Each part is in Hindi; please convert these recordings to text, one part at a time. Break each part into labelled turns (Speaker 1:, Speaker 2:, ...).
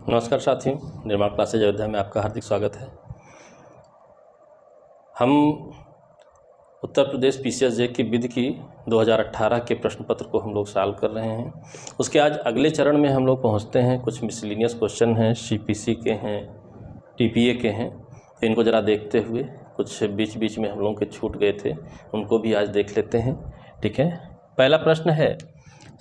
Speaker 1: नमस्कार साथियों, निर्माण क्लासेज अयोध्या में आपका हार्दिक स्वागत है। हम उत्तर प्रदेश पीसीएस की विधि की 2018 के प्रश्न पत्र को हम लोग सॉल्व कर रहे हैं। उसके आज अगले चरण में हम लोग पहुंचते हैं। कुछ मिसलिनियस क्वेश्चन हैं, सीपीसी के हैं, टीपीए के हैं, तो इनको ज़रा देखते हुए कुछ बीच बीच में हम लोगों के छूट गए थे, उनको भी आज देख लेते हैं। ठीक है, पहला प्रश्न है,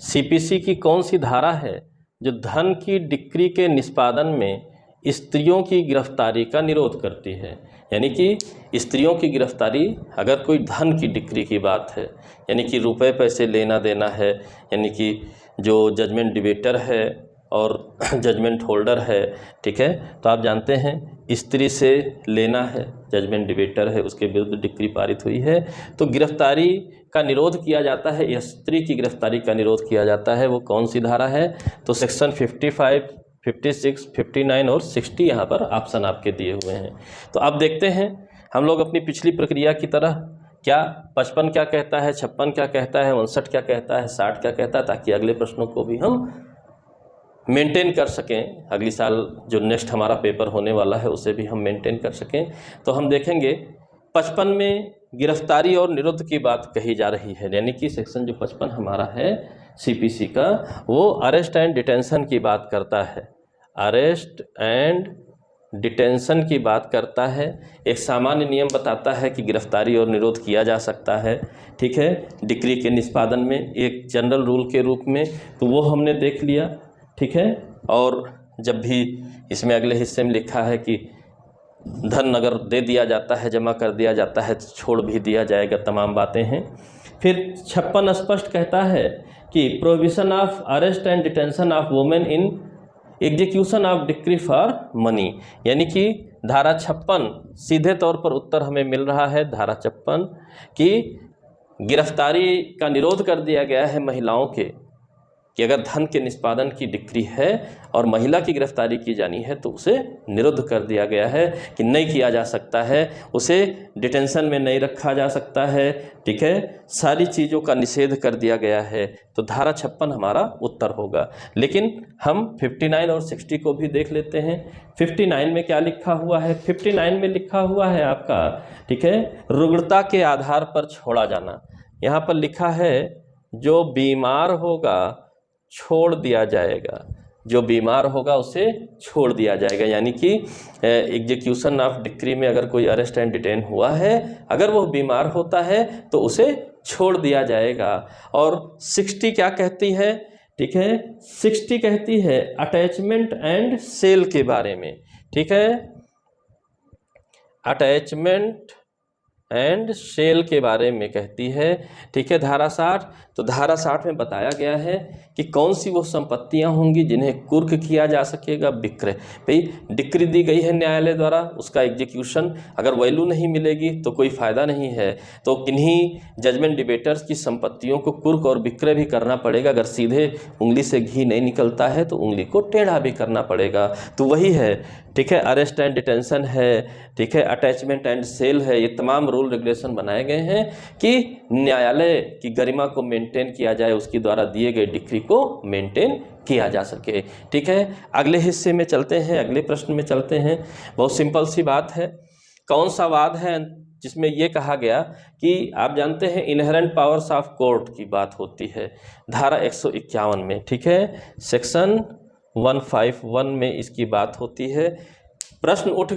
Speaker 1: सीपीसी की कौन सी धारा है जो धन की डिक्री के निष्पादन में स्त्रियों की गिरफ्तारी का निरोध करती है। यानी कि स्त्रियों की गिरफ्तारी, अगर कोई धन की डिक्री की बात है, यानी कि रुपए पैसे लेना देना है, यानी कि जो जजमेंट डिबेटर है और जजमेंट होल्डर है, ठीक है, तो आप जानते हैं स्त्री से लेना है, जजमेंट डिबेटर है, उसके विरुद्ध डिक्री पारित हुई है, तो गिरफ्तारी का निरोध किया जाता है, या स्त्री की गिरफ्तारी का निरोध किया जाता है। वो कौन सी धारा है? तो सेक्शन 55, 56, 59 और 60 यहाँ पर ऑप्शन आपके दिए हुए हैं। तो अब देखते हैं हम लोग अपनी पिछली प्रक्रिया की तरह, क्या 55 क्या कहता है, 56 क्या कहता है, 59 क्या कहता है, 60 क्या कहता है, ताकि अगले प्रश्नों को भी हम मेंटेन कर सकें। अगली साल जो नेक्स्ट हमारा पेपर होने वाला है उसे भी हम मेंटेन कर सकें। तो हम देखेंगे 55 में गिरफ्तारी और निरुद्ध की बात कही जा रही है, यानी कि सेक्शन जो 55 हमारा है सीपीसी का, वो अरेस्ट एंड डिटेंशन की बात करता है। अरेस्ट एंड डिटेंशन की बात करता है। एक सामान्य नियम बताता है कि गिरफ्तारी और निरोध किया जा सकता है, ठीक है, डिक्री के निष्पादन में, एक जनरल रूल के रूप में। तो वो हमने देख लिया, ठीक है। और जब भी इसमें अगले हिस्से में लिखा है कि धन अगर दे दिया जाता है, जमा कर दिया जाता है, तो छोड़ भी दिया जाएगा, तमाम बातें हैं। फिर 56 स्पष्ट कहता है कि prohibition of arrest and detention of women in execution of decree for money, यानी कि धारा 56 सीधे तौर पर उत्तर हमें मिल रहा है धारा 56 की गिरफ्तारी का निरोध कर दिया गया है महिलाओं के, कि अगर धन के निष्पादन की डिक्री है और महिला की गिरफ्तारी की जानी है तो उसे निरुद्ध कर दिया गया है कि नहीं किया जा सकता है, उसे डिटेंशन में नहीं रखा जा सकता है, ठीक है, सारी चीज़ों का निषेध कर दिया गया है। तो धारा 56 हमारा उत्तर होगा। लेकिन हम 59 और 60 को भी देख लेते हैं। 59 में क्या लिखा हुआ है? 59 में लिखा हुआ है आपका, ठीक है, रुग्णता के आधार पर छोड़ा जाना। यहाँ पर लिखा है जो बीमार होगा छोड़ दिया जाएगा, जो बीमार होगा उसे छोड़ दिया जाएगा। यानी कि एग्जीक्यूशन ऑफ डिक्री में अगर कोई अरेस्ट एंड डिटेन हुआ है, अगर वो बीमार होता है तो उसे छोड़ दिया जाएगा। और 60 क्या कहती है? ठीक है, 60 कहती है अटैचमेंट एंड सेल के बारे में, ठीक है, अटैचमेंट एंड सेल के बारे में कहती है, ठीक है। धारा 60, तो धारा 60 में बताया गया है कि कौन सी वो संपत्तियां होंगी जिन्हें कुर्क किया जा सकेगा, विक्रय। भाई डिक्री दी गई है न्यायालय द्वारा, उसका एग्जीक्यूशन अगर वैल्यू नहीं मिलेगी तो कोई फ़ायदा नहीं है, तो किन्हीं जजमेंट डिबेटर्स की संपत्तियों को कुर्क और विक्रय भी करना पड़ेगा। अगर सीधे उंगली से घी नहीं निकलता है तो उंगली को टेढ़ा भी करना पड़ेगा। तो वही है, ठीक है, अरेस्ट एंड डिटेंशन है, ठीक है, अटैचमेंट एंड सेल है। ये तमाम रूल रेगुलेशन बनाए गए हैं कि न्यायालय की गरिमा को मेंटेन किया जाए, उसके द्वारा दिए गए डिक्री को मेंटेन किया जा सके, ठीक है। अगले हिस्से में चलते हैं, अगले प्रश्न में चलते हैं। बहुत सिंपल सी बात है। कौन सा वाद है जिसमें ये कहा गया कि आप जानते हैं इनहेरेंट पावर्स ऑफ कोर्ट की बात होती है धारा 151 में, ठीक है, सेक्शन 151 में इसकी बात होती है। प्रश्न उठ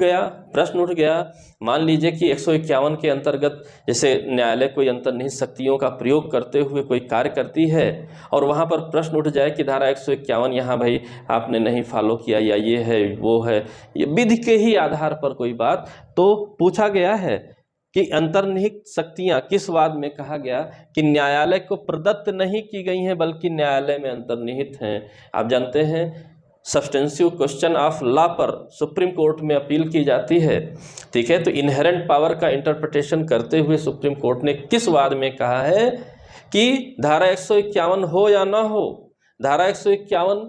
Speaker 1: गया, मान लीजिए कि 151 के अंतर्गत जैसे न्यायालय कोई अंतर्निहित शक्तियों का प्रयोग करते हुए कोई कार्य करती है, और वहाँ पर प्रश्न उठ जाए कि धारा 151 यहाँ भाई आपने नहीं फॉलो किया, या ये है वो है, ये विधि के ही आधार पर कोई बात, तो पूछा गया है कि अंतर्निहित शक्तियाँ किस वाद में कहा गया कि न्यायालय को प्रदत्त नहीं की गई हैं बल्कि न्यायालय में अंतर्निहित हैं। आप जानते हैं सब्सटेंसिव क्वेश्चन ऑफ लॉ पर सुप्रीम कोर्ट में अपील की जाती है, ठीक है। तो इनहेरेंट पावर का इंटरप्रिटेशन करते हुए सुप्रीम कोर्ट ने किस वाद में कहा है कि धारा 151 हो या ना हो, धारा 151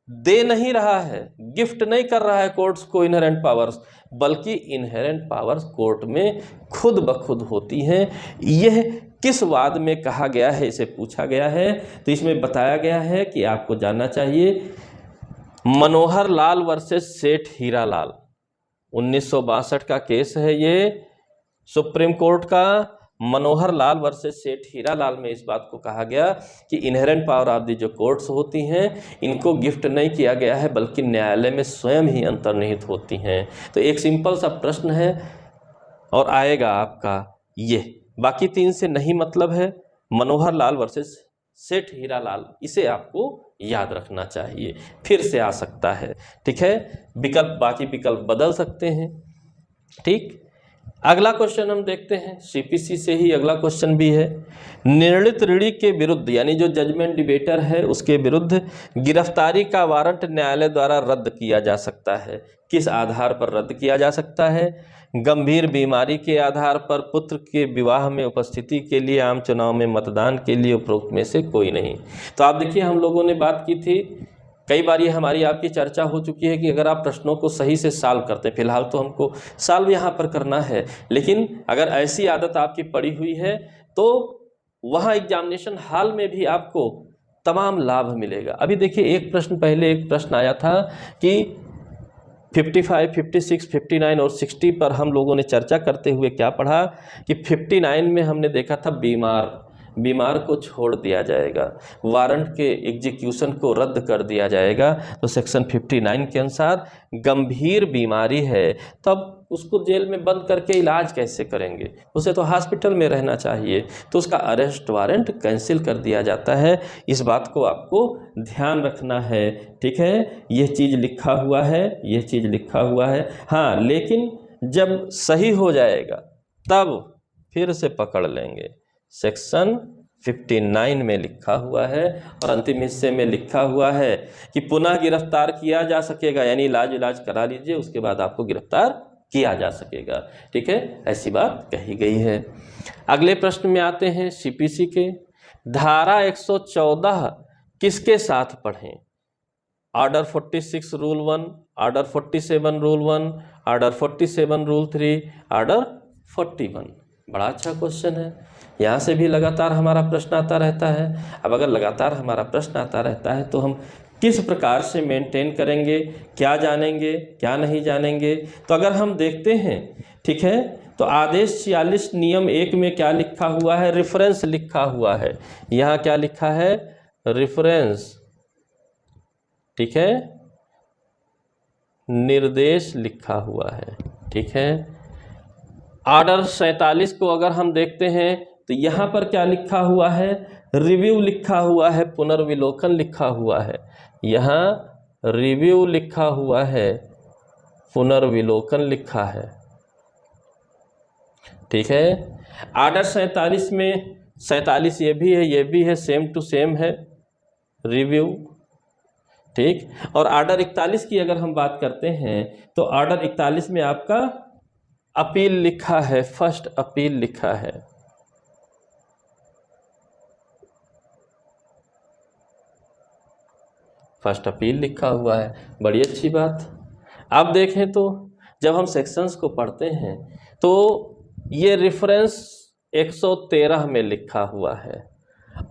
Speaker 1: दे नहीं रहा है, गिफ्ट नहीं कर रहा है कोर्ट्स को इनहेरेंट पावर्स, बल्कि इनहेरेंट पावर्स कोर्ट में खुद ब खुद होती हैं। यह किस वाद में कहा गया है, इसे पूछा गया है। तो इसमें बताया गया है कि आपको जानना चाहिए मनोहर लाल वर्सेस सेठ हीरालाल, 1962 का केस है ये सुप्रीम कोर्ट का। मनोहर लाल वर्सेस सेठ हीरालाल में इस बात को कहा गया कि इनहेरेंट पावर ऑफ दी जो कोर्ट्स होती हैं इनको गिफ्ट नहीं किया गया है बल्कि न्यायालय में स्वयं ही अंतर्निहित होती हैं। तो एक सिंपल सा प्रश्न है और आएगा आपका ये, बाकी 3 से नहीं मतलब है। मनोहर लाल वर्सेस सेठ हीरालाल, इसे आपको याद रखना चाहिए, फिर से आ सकता है। ठीक है, विकल्प बाकी विकल्प बदल सकते हैं। ठीक, अगला क्वेश्चन हम देखते हैं, सीपीसी से ही अगला क्वेश्चन भी है। निर्णित ऋणी के विरुद्ध यानी जो जजमेंट डिबेटर है उसके विरुद्ध गिरफ्तारी का वारंट न्यायालय द्वारा रद्द किया जा सकता है। किस आधार पर रद्द किया जा सकता है? गंभीर बीमारी के आधार पर, पुत्र के विवाह में उपस्थिति के लिए, आम चुनाव में मतदान के लिए, उपरोक्त में से कोई नहीं। तो आप देखिए, हम लोगों ने बात की थी, कई बार ये हमारी आपकी चर्चा हो चुकी है कि अगर आप प्रश्नों को सही से सॉल्व करते हैं, फिलहाल तो हमको सॉल्व यहाँ पर करना है, लेकिन अगर ऐसी आदत आपकी पड़ी हुई है तो वहाँ एग्जामिनेशन हॉल में भी आपको तमाम लाभ मिलेगा। अभी देखिए, एक प्रश्न पहले एक प्रश्न आया था कि 55, 56, 59 और 60 पर हम लोगों ने चर्चा करते हुए क्या पढ़ा कि 59 में हमने देखा था बीमार को छोड़ दिया जाएगा, वारंट के एग्जीक्यूशन को रद्द कर दिया जाएगा। तो सेक्शन 59 के अनुसार गंभीर बीमारी है तब उसको जेल में बंद करके इलाज कैसे करेंगे, उसे तो हॉस्पिटल में रहना चाहिए, तो उसका अरेस्ट वारंट कैंसिल कर दिया जाता है। इस बात को आपको ध्यान रखना है। ठीक है, यह चीज़ लिखा हुआ है, यह चीज़ लिखा हुआ है। हाँ, लेकिन जब सही हो जाएगा तब फिर से पकड़ लेंगे। सेक्शन 59 में लिखा हुआ है और अंतिम हिस्से में लिखा हुआ है कि पुनः गिरफ्तार किया जा सकेगा, यानी इलाज करा लीजिए, उसके बाद आपको गिरफ्तार किया जा सकेगा। ठीक है, ऐसी बात कही गई है। अगले प्रश्न में आते हैं सीपीसी के। धारा 114 किसके साथ पढ़ें? Order 46 rule 1, order 47 rule 1, order 47 rule 3, order 41। बड़ा अच्छा क्वेश्चन है, यहाँ से भी लगातार हमारा प्रश्न आता रहता है। अब अगर लगातार हमारा प्रश्न आता रहता है तो हम किस प्रकार से मेंटेन करेंगे, क्या जानेंगे, क्या नहीं जानेंगे। तो अगर हम देखते हैं, ठीक है, तो आदेश 46 नियम 1 में क्या लिखा हुआ है? रेफरेंस लिखा हुआ है। यहाँ क्या लिखा है? रेफरेंस। ठीक है, निर्देश लिखा हुआ है। ठीक है, ऑर्डर 47 को अगर हम देखते हैं तो यहाँ पर क्या लिखा हुआ है? रिव्यू लिखा हुआ है, पुनर्विलोकन लिखा हुआ है। यहाँ रिव्यू लिखा हुआ है, पुनर्विलोकन लिखा है। ठीक है, ऑर्डर 47 में 47 ये भी है, ये भी है, सेम टू सेम है, रिव्यू। ठीक, और ऑर्डर 41 की अगर हम बात करते हैं तो ऑर्डर 41 में आपका अपील लिखा है, फर्स्ट अपील लिखा है। फर्स्ट अपील लिखा हुआ है, बड़ी अच्छी बात। अब देखें तो जब हम सेक्शंस को पढ़ते हैं तो ये रेफरेंस 113 में लिखा हुआ है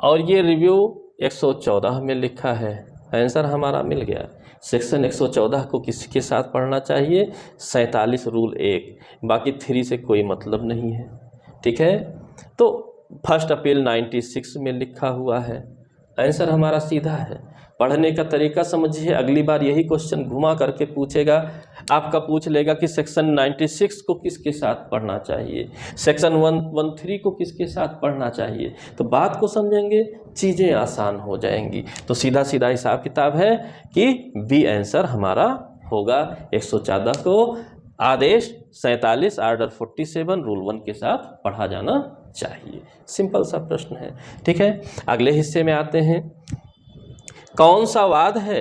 Speaker 1: और ये रिव्यू 114 में लिखा है। आंसर हमारा मिल गया। सेक्शन 114 को किसके साथ पढ़ना चाहिए? 47 रूल 1, बाकी 3 से कोई मतलब नहीं है। ठीक है, तो फर्स्ट अपील 96 में लिखा हुआ है। आंसर हमारा सीधा है। पढ़ने का तरीका समझिए, अगली बार यही क्वेश्चन घुमा करके पूछेगा, आपका पूछ लेगा कि सेक्शन 96 को किसके साथ पढ़ना चाहिए, सेक्शन 113 को किसके साथ पढ़ना चाहिए। तो बात को समझेंगे, चीज़ें आसान हो जाएंगी। तो सीधा सीधा हिसाब किताब है कि बी आंसर हमारा होगा। 114 को आदेश 47 ऑर्डर 47 रूल 1 के साथ पढ़ा जाना चाहिए। सिंपल सा प्रश्न है। ठीक है, अगले हिस्से में आते हैं। कौन सा वाद है?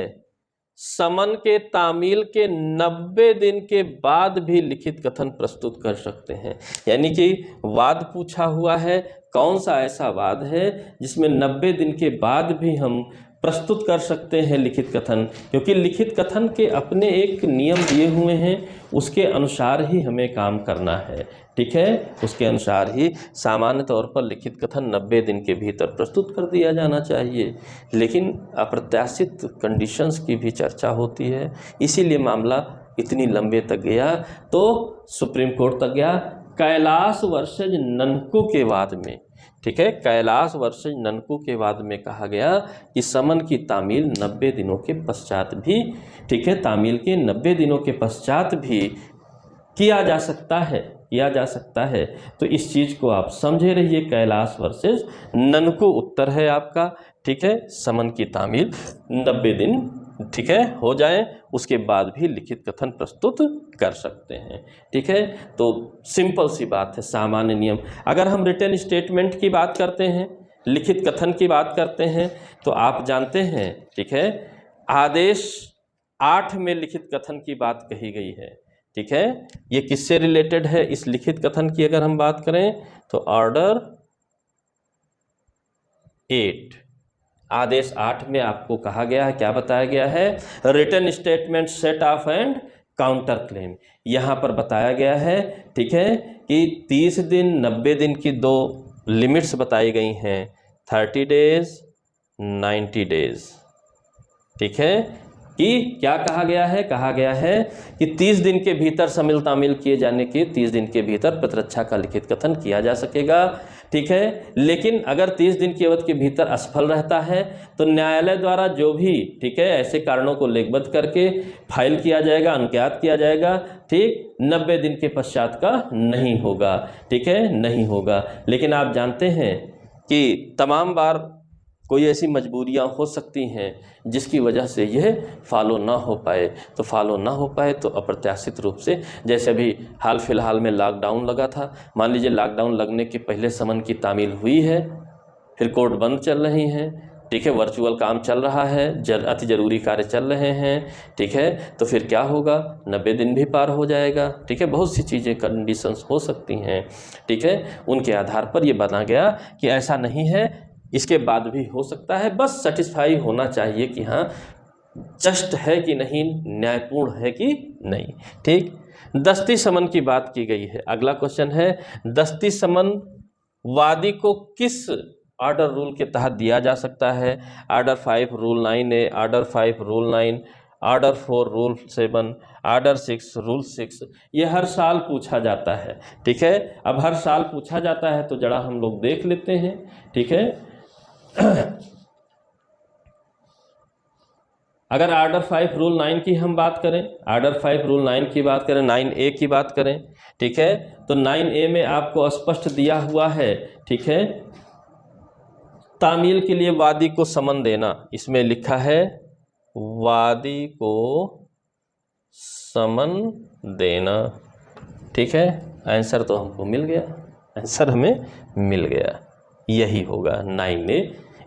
Speaker 1: समन के तामील के 90 दिन के बाद भी लिखित कथन प्रस्तुत कर सकते हैं। यानी कि वाद पूछा हुआ है, कौन सा ऐसा वाद है जिसमें 90 दिन के बाद भी हम प्रस्तुत कर सकते हैं लिखित कथन, क्योंकि लिखित कथन के अपने एक नियम दिए हुए हैं, उसके अनुसार ही हमें काम करना है। ठीक है, उसके अनुसार ही सामान्य तौर पर लिखित कथन 90 दिन के भीतर प्रस्तुत कर दिया जाना चाहिए, लेकिन अप्रत्याशित कंडीशंस की भी चर्चा होती है, इसीलिए मामला इतनी लंबे तक गया, तो सुप्रीम कोर्ट तक गया। कैलाश वर्सेज ननकू के बाद में, ठीक है, कैलाश वर्सेज ननकू के बाद में कहा गया कि समन की तामील 90 दिनों के पश्चात भी, ठीक है, तामील के 90 दिनों के पश्चात भी किया जा सकता है, किया जा सकता है। तो इस चीज़ को आप समझे रहिए, कैलाश वर्सेज ननकू उत्तर है आपका। ठीक है, समन की तामील 90 दिन, ठीक है, हो जाए, उसके बाद भी लिखित कथन प्रस्तुत कर सकते हैं। ठीक है, तो सिंपल सी बात है, सामान्य नियम। अगर हम रिटन स्टेटमेंट की बात करते हैं, लिखित कथन की बात करते हैं, तो आप जानते हैं, ठीक है, आदेश 8 में लिखित कथन की बात कही गई है। ठीक है, ये किससे रिलेटेड है? इस लिखित कथन की अगर हम बात करें तो ऑर्डर 8, आदेश 8 में आपको कहा गया है, क्या बताया गया है? Written statement set off and counter claim. यहाँ पर बताया गया है, ठीक है, कि 30 दिन 90 दिन की 2 लिमिट्स बताई गई हैं, 30 डेज 90 डेज। ठीक है, कि क्या कहा गया है? कहा गया है कि 30 दिन के भीतर शामिल तामील किए जाने के 30 दिन के भीतर प्रतिरक्षा का लिखित कथन किया जा सकेगा। ठीक है, लेकिन अगर 30 दिन की अवधि के भीतर असफल रहता है तो न्यायालय द्वारा जो भी, ठीक है, ऐसे कारणों को लेखबद्ध करके फाइल किया जाएगा, अंक्यात किया जाएगा। ठीक, 90 दिन के पश्चात का नहीं होगा। ठीक है, नहीं होगा। लेकिन आप जानते हैं कि तमाम बार कोई ऐसी मजबूरियां हो सकती हैं जिसकी वजह से यह फॉलो ना हो पाए, तो फॉलो ना हो पाए तो अप्रत्याशित रूप से, जैसे अभी हाल फिलहाल में लॉकडाउन लगा था, मान लीजिए लॉकडाउन लगने के पहले समन की तामील हुई है, फिर कोर्ट बंद चल रही हैं, ठीक है, वर्चुअल काम चल रहा है, अति ज़रूरी कार्य चल रहे हैं। ठीक है, तो फिर क्या होगा? 90 दिन भी पार हो जाएगा। ठीक है, बहुत सी चीज़ें, कंडीशंस हो सकती हैं। ठीक है, उनके आधार पर ये बना गया कि ऐसा नहीं है, इसके बाद भी हो सकता है, बस सेटिस्फाई होना चाहिए कि हाँ जस्ट है कि नहीं, न्यायपूर्ण है कि नहीं। ठीक, दस्ती समन की बात की गई है। अगला क्वेश्चन है, दस्ती समन वादी को किस ऑर्डर रूल के तहत दिया जा सकता है? Order 5 rule 9A, order 5 rule 9, order 4 rule 7, order 6 rule 6। ये हर साल पूछा जाता है। ठीक है, अब हर साल पूछा जाता है तो जरा हम लोग देख लेते हैं। ठीक है, अगर ऑर्डर 5 रूल 9 की हम बात करें, ऑर्डर 5 रूल 9 की बात करें, 9A की बात करें, ठीक है, तो 9A में आपको स्पष्ट दिया हुआ है, ठीक है, तामील के लिए वादी को समन देना। इसमें लिखा है वादी को समन देना। ठीक है, आंसर तो हमको मिल गया, आंसर हमें मिल गया, यही होगा 9A।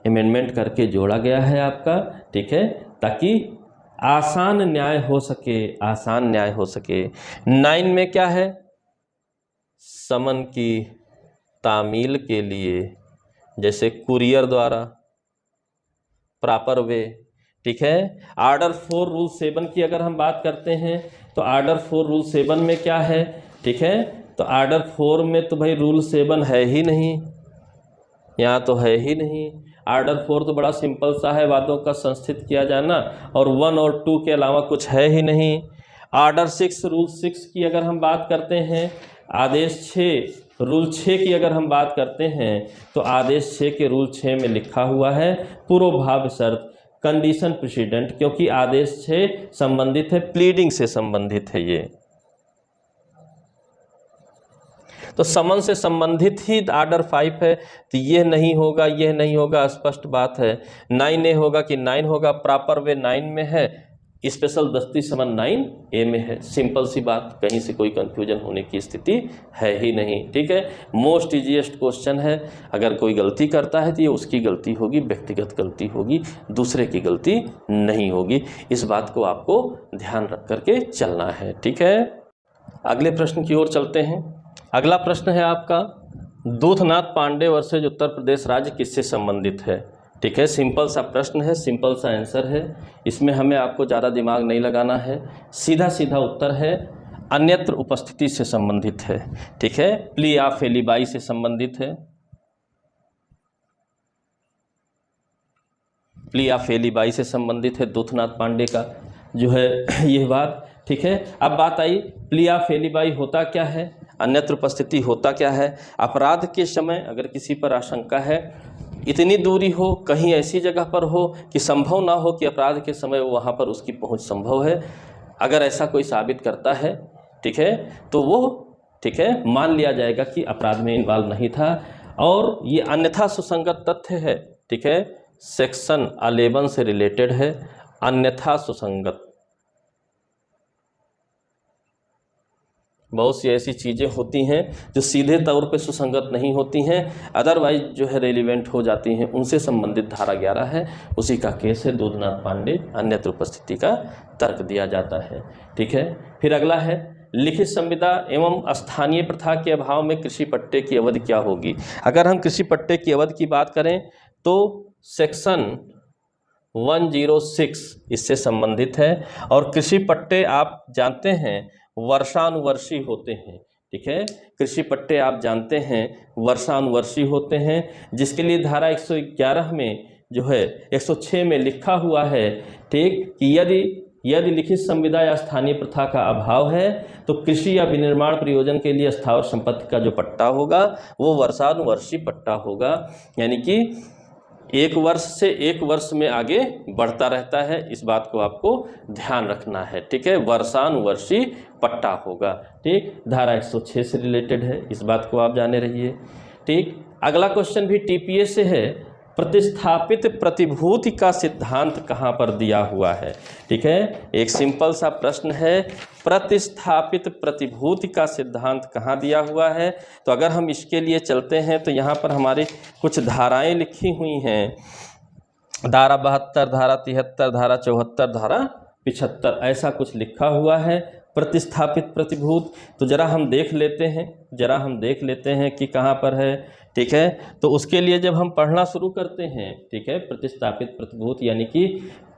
Speaker 1: अमेंडमेंट करके जोड़ा गया है आपका। ठीक है, ताकि आसान न्याय हो सके, आसान न्याय हो सके। 9 में क्या है? समन की तामील के लिए, जैसे कुरियर द्वारा, प्रॉपर वे। ठीक है, ऑर्डर 4 रूल 7 की अगर हम बात करते हैं तो ऑर्डर 4 रूल 7 में क्या है? ठीक है, तो ऑर्डर 4 में तो भाई रूल 7 है ही नहीं, यहाँ तो है ही नहीं। ऑर्डर 4 तो बड़ा सिंपल सा है, वादों का संस्थित किया जाना, और 1 और 2 के अलावा कुछ है ही नहीं। ऑर्डर 6 रूल 6 की अगर हम बात करते हैं, आदेश 6 रूल 6 की अगर हम बात करते हैं तो आदेश 6 के रूल 6 में लिखा हुआ है पूर्वभाव शर्त, कंडीशन प्रेसिडेंट, क्योंकि आदेश 6 संबंधित है, प्लीडिंग से संबंधित है ये, तो समन से संबंधित ही ऑर्डर 5 है, तो ये नहीं होगा, यह नहीं होगा, स्पष्ट बात है। 9A होगा कि 9 होगा? प्रॉपर वे 9 में है, स्पेशल दस्ती समन 9A में है। सिंपल सी बात, कहीं से कोई कंफ्यूजन होने की स्थिति है ही नहीं। ठीक है, मोस्ट इजीएस्ट क्वेश्चन है। अगर कोई गलती करता है तो ये उसकी गलती होगी, व्यक्तिगत गलती होगी, दूसरे की गलती नहीं होगी। इस बात को आपको ध्यान रख करके चलना है। ठीक है, अगले प्रश्न की ओर चलते हैं। अगला प्रश्न है आपका, दूधनाथ पांडे वर्सेज उत्तर प्रदेश राज्य किससे संबंधित है? ठीक है, सिंपल सा प्रश्न है, सिंपल सा आंसर है, इसमें हमें आपको ज़्यादा दिमाग नहीं लगाना है, सीधा सीधा उत्तर है, अन्यत्र उपस्थिति से संबंधित है। ठीक है, प्लिया फेलिबाई से संबंधित है, प्लिया फेलिबाई से संबंधित है, दुथनाथ पांडे का जो है यह बात। ठीक है, अब बात आई प्लिया फेलिबाई होता क्या है, अन्यत्र उपस्थिति होता क्या है। अपराध के समय अगर किसी पर आशंका है, इतनी दूरी हो, कहीं ऐसी जगह पर हो कि संभव ना हो कि अपराध के समय वहाँ पर उसकी पहुँच संभव है, अगर ऐसा कोई साबित करता है, ठीक है, तो वो ठीक है मान लिया जाएगा कि अपराध में इन्वॉल्व नहीं था। और ये अन्यथा सुसंगत तथ्य है, ठीक है, सेक्शन 11 से रिलेटेड है, अन्यथा सुसंगत। बहुत सी ऐसी चीज़ें होती हैं जो सीधे तौर पे सुसंगत नहीं होती हैं, अदरवाइज जो है रेलिवेंट हो जाती हैं, उनसे संबंधित धारा 11 है, उसी का केस है दुधनाथ पांडे, अन्यत्र उपस्थिति का तर्क दिया जाता है। ठीक है, फिर अगला है लिखित संविदा एवं स्थानीय प्रथा के अभाव में कृषि पट्टे की अवधि क्या होगी। अगर हम कृषि पट्टे की अवधि की बात करें तो सेक्शन 106 इससे संबंधित है, और कृषि पट्टे आप जानते हैं वर्षानुवर्षी होते हैं। ठीक है, कृषि पट्टे आप जानते हैं वर्षानुवर्षी होते हैं, जिसके लिए धारा 111 में जो है 106 में लिखा हुआ है, ठीक, कि यदि लिखित संविदा या स्थानीय प्रथा का अभाव है तो कृषि या विनिर्माण प्रयोजन के लिए स्थावर संपत्ति का जो पट्टा होगा वो वर्षानुवर्षी पट्टा होगा, यानी कि एक वर्ष से एक वर्ष में आगे बढ़ता रहता है, इस बात को आपको ध्यान रखना है। ठीक है, वर्षानुवर्षी पट्टा होगा। ठीक, धारा 106 से रिलेटेड है, इस बात को आप जाने रहिए। ठीक, अगला क्वेश्चन भी टीपीए से है, प्रतिस्थापित प्रतिभूति का सिद्धांत कहाँ पर दिया हुआ है। ठीक है, एक सिंपल सा प्रश्न है, प्रतिस्थापित प्रतिभूति का सिद्धांत कहाँ दिया हुआ है। तो अगर हम इसके लिए चलते हैं तो यहाँ पर हमारी कुछ धाराएं लिखी हुई हैं, धारा 72, धारा 73, धारा 74, धारा 75, ऐसा कुछ लिखा हुआ है प्रतिस्थापित प्रतिभूत। तो जरा हम देख लेते हैं कि कहाँ पर है। ठीक है, तो उसके लिए जब हम पढ़ना शुरू करते हैं, ठीक है, प्रतिस्थापित प्रतिभूत यानी कि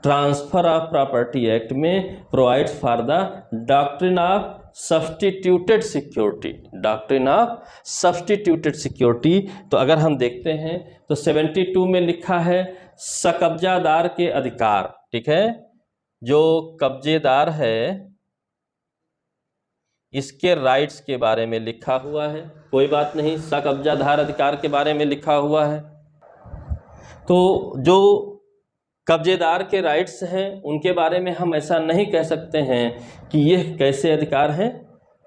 Speaker 1: ट्रांसफर ऑफ प्रॉपर्टी एक्ट में provides for the doctrine of substituted security, doctrine of substituted security. तो अगर हम देखते हैं तो 72 में लिखा है सकब्जादार के अधिकार। ठीक है, जो कब्जेदार है इसके राइट्स के बारे में लिखा हुआ है, कोई बात नहीं, सकब्जाधार अधिकार के बारे में लिखा हुआ है। तो जो कब्जेदार के राइट्स हैं उनके बारे में हम ऐसा नहीं कह सकते हैं कि यह कैसे अधिकार हैं।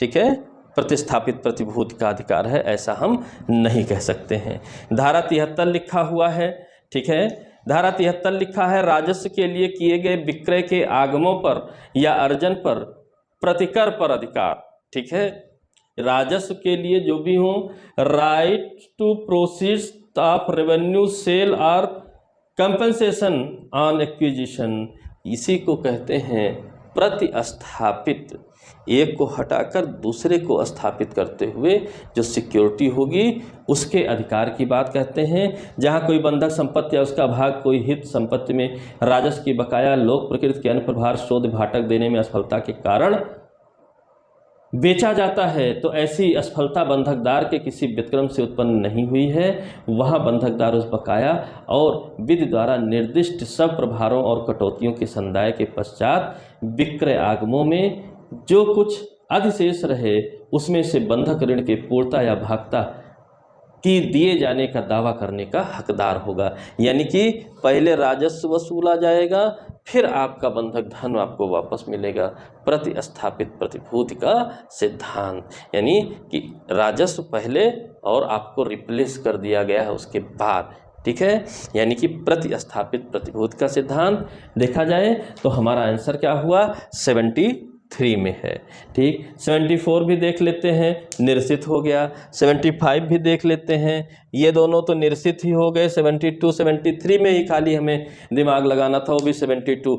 Speaker 1: ठीक है, प्रतिस्थापित प्रतिभूति का अधिकार है, ऐसा हम नहीं कह सकते हैं। धारा 73 लिखा हुआ है। ठीक है, धारा 73 लिखा है राजस्व के लिए किए गए विक्रय के आगमों पर या अर्जन पर प्रतिकर पर अधिकार। ठीक है, राजस्व के लिए जो भी हो, right to proceeds of revenue sale और कंपनसेशन ऑन एक्विजिशन, इसी को कहते हैं प्रतिस्थापित। एक को हटाकर दूसरे को स्थापित करते हुए जो सिक्योरिटी होगी उसके अधिकार की बात कहते हैं। जहां कोई बंधक संपत्ति या उसका भाग कोई हित संपत्ति में राजस्व की बकाया लोक प्रकृति के अनुप्रभार शोध भाटक देने में असफलता के कारण बेचा जाता है, तो ऐसी असफलता बंधकदार के किसी व्यतिक्रम से उत्पन्न नहीं हुई है। वहाँ बंधकदार उस बकाया और विधि द्वारा निर्दिष्ट सब प्रभारों और कटौतियों के संदाय के पश्चात विक्रय आगमों में जो कुछ अधिशेष रहे उसमें से बंधक ऋण के पूर्णता या भागता की दिए जाने का दावा करने का हकदार होगा। यानी कि पहले राजस्व वसूला जाएगा, फिर आपका बंधक धन आपको वापस मिलेगा। प्रतिस्थापित प्रतिभूति का सिद्धांत यानी कि राजस्व पहले और आपको रिप्लेस कर दिया गया है उसके बाद। ठीक है, यानी कि प्रतिस्थापित प्रतिभूति का सिद्धांत देखा जाए तो हमारा आंसर क्या हुआ, 73 में है। ठीक, 74 भी देख लेते हैं, निरसित हो गया। 75 भी देख लेते हैं, ये दोनों तो निरसित ही हो गए। 72, 73 में ही खाली हमें दिमाग लगाना था, वो भी 72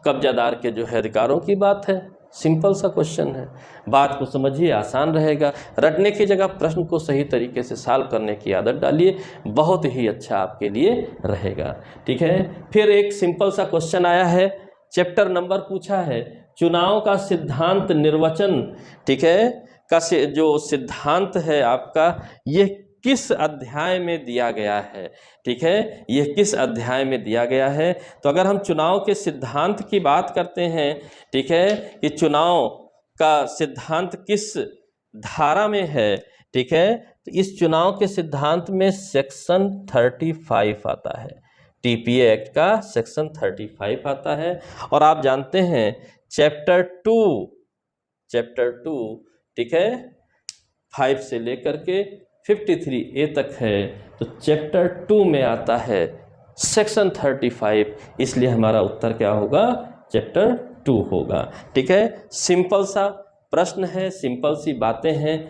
Speaker 1: कब्जादार के जो है अधिकारों की बात है। सिंपल सा क्वेश्चन है, बात को समझिए, आसान रहेगा। रटने की जगह प्रश्न को सही तरीके से सॉल्व करने की आदत डालिए, बहुत ही अच्छा आपके लिए रहेगा। ठीक है, फिर एक सिंपल सा क्वेश्चन आया है, चैप्टर नंबर पूछा है, चुनाव का सिद्धांत निर्वचन, ठीक है, का जो सिद्धांत है आपका, ये किस अध्याय में दिया गया है। ठीक है, ये किस अध्याय में दिया गया है। तो अगर हम चुनाव के सिद्धांत की बात करते हैं, ठीक है, कि चुनाव का सिद्धांत किस धारा में है, ठीक है, तो इस चुनाव के सिद्धांत में सेक्शन 35 आता है, टीपीए एक्ट का सेक्शन 35 आता है। और आप जानते हैं चैप्टर 2, ठीक है, 5 से लेकर के 53A तक है, तो चैप्टर 2 में आता है सेक्शन 35, इसलिए हमारा उत्तर क्या होगा, चैप्टर 2 होगा। ठीक है, सिंपल सा प्रश्न है, सिंपल सी बातें हैं,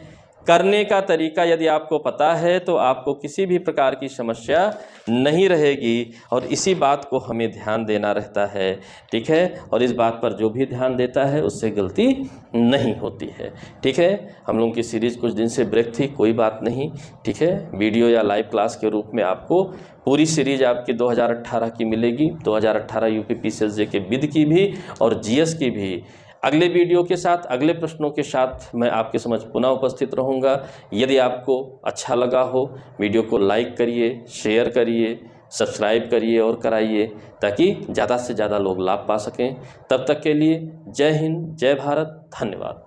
Speaker 1: करने का तरीका यदि आपको पता है तो आपको किसी भी प्रकार की समस्या नहीं रहेगी, और इसी बात को हमें ध्यान देना रहता है। ठीक है, और इस बात पर जो भी ध्यान देता है उससे गलती नहीं होती है। ठीक है, हम लोगों की सीरीज़ कुछ दिन से ब्रेक थी, कोई बात नहीं। ठीक है, वीडियो या लाइव क्लास के रूप में आपको पूरी सीरीज आपकी 2018 की मिलेगी, 2018 यूपी पीसीएस के विद की भी और जीएस की भी। अगले वीडियो के साथ, अगले प्रश्नों के साथ मैं आपके समझ पुनः उपस्थित रहूँगा। यदि आपको अच्छा लगा हो, वीडियो को लाइक करिए, शेयर करिए, सब्सक्राइब करिए और कराइए, ताकि ज़्यादा से ज़्यादा लोग लाभ पा सकें। तब तक के लिए जय हिंद, जय भारत, धन्यवाद।